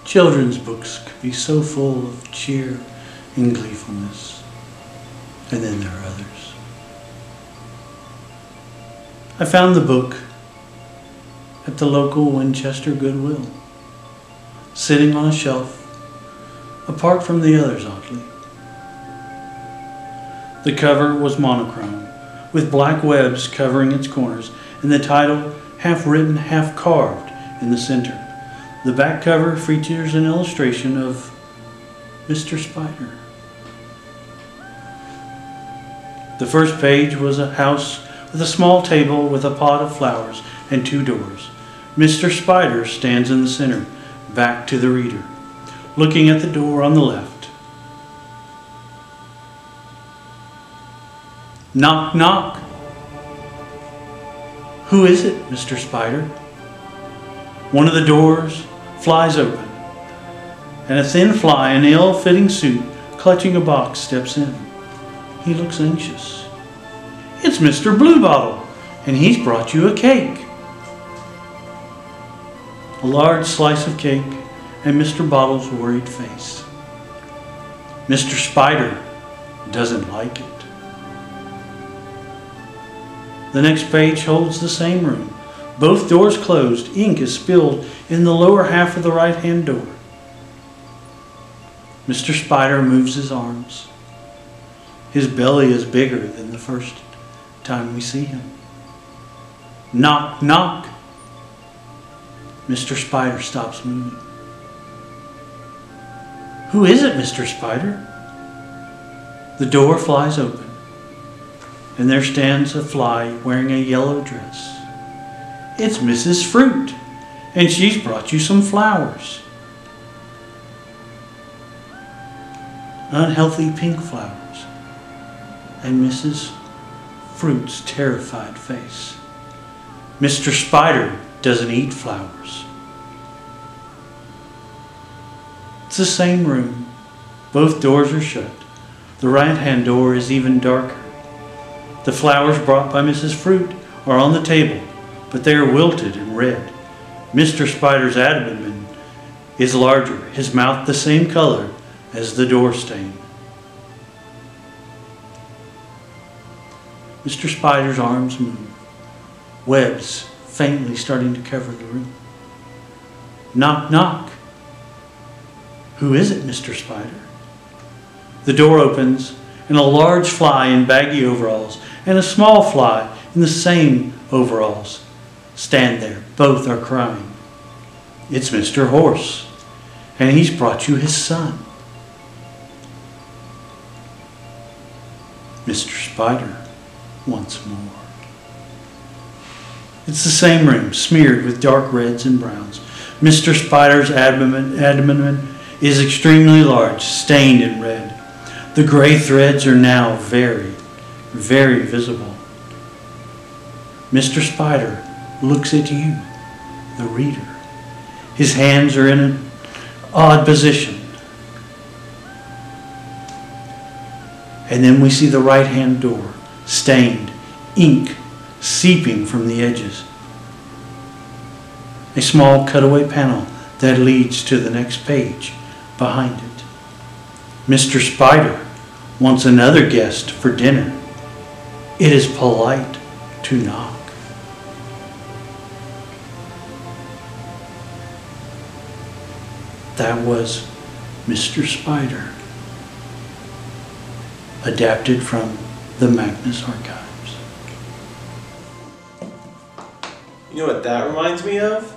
Children's books could be so full of cheer and gleefulness. And then there are others. I found the book at the local Winchester Goodwill, sitting on a shelf, apart from the others oddly. The cover was monochrome, with black webs covering its corners, and the title half written, half carved in the center. The back cover features an illustration of Mr. Spider. The first page was a house with a small table with a pot of flowers and 2 doors. Mr. Spider stands in the center, back to the reader, looking at the door on the left. Knock, knock. Who is it, Mr. Spider? One of the doors flies open, and a thin fly in an ill-fitting suit, clutching a box, steps in. He looks anxious. It's Mr. Bluebottle, and he's brought you a cake. A large slice of cake and Mr. Bottle's worried face. Mr. Spider doesn't like it. The next page holds the same room. Both doors closed. Ink is spilled in the lower half of the right-hand door. Mr. Spider moves his arms. His belly is bigger than the first time we see him. Knock, knock. Mr. Spider stops moving. Who is it, Mr. Spider? The door flies open, and there stands a fly wearing a yellow dress. It's Mrs. Fruit, and she's brought you some flowers. Unhealthy pink flowers, and Mrs. Fruit's terrified face. Mr. Spider doesn't eat flowers. It's the same room. Both doors are shut. The right-hand door is even darker. The flowers brought by Mrs. Fruit are on the table, but they are wilted and red. Mr. Spider's abdomen is larger, his mouth the same color as the door stain. Mr. Spider's arms move, webs faintly starting to cover the room. Knock, knock. Who is it, Mr. Spider? The door opens, and a large fly in baggy overalls and a small fly in the same overalls stand there. Both are crying. It's Mr. Horse, and he's brought you his son. Mr. Spider once more. It's the same room, smeared with dark reds and browns. Mr. Spider's abdomen is extremely large, stained in red. The gray threads are now very, very visible. Mr. Spider looks at you, the reader. His hands are in an odd position. And then we see the right-hand door, stained, ink seeping from the edges. A small cutaway panel that leads to the next page behind it. Mr. Spider wants another guest for dinner. It is polite to knock. That was Mr. Spider, adapted from the Magnus Archives. You know what that reminds me of?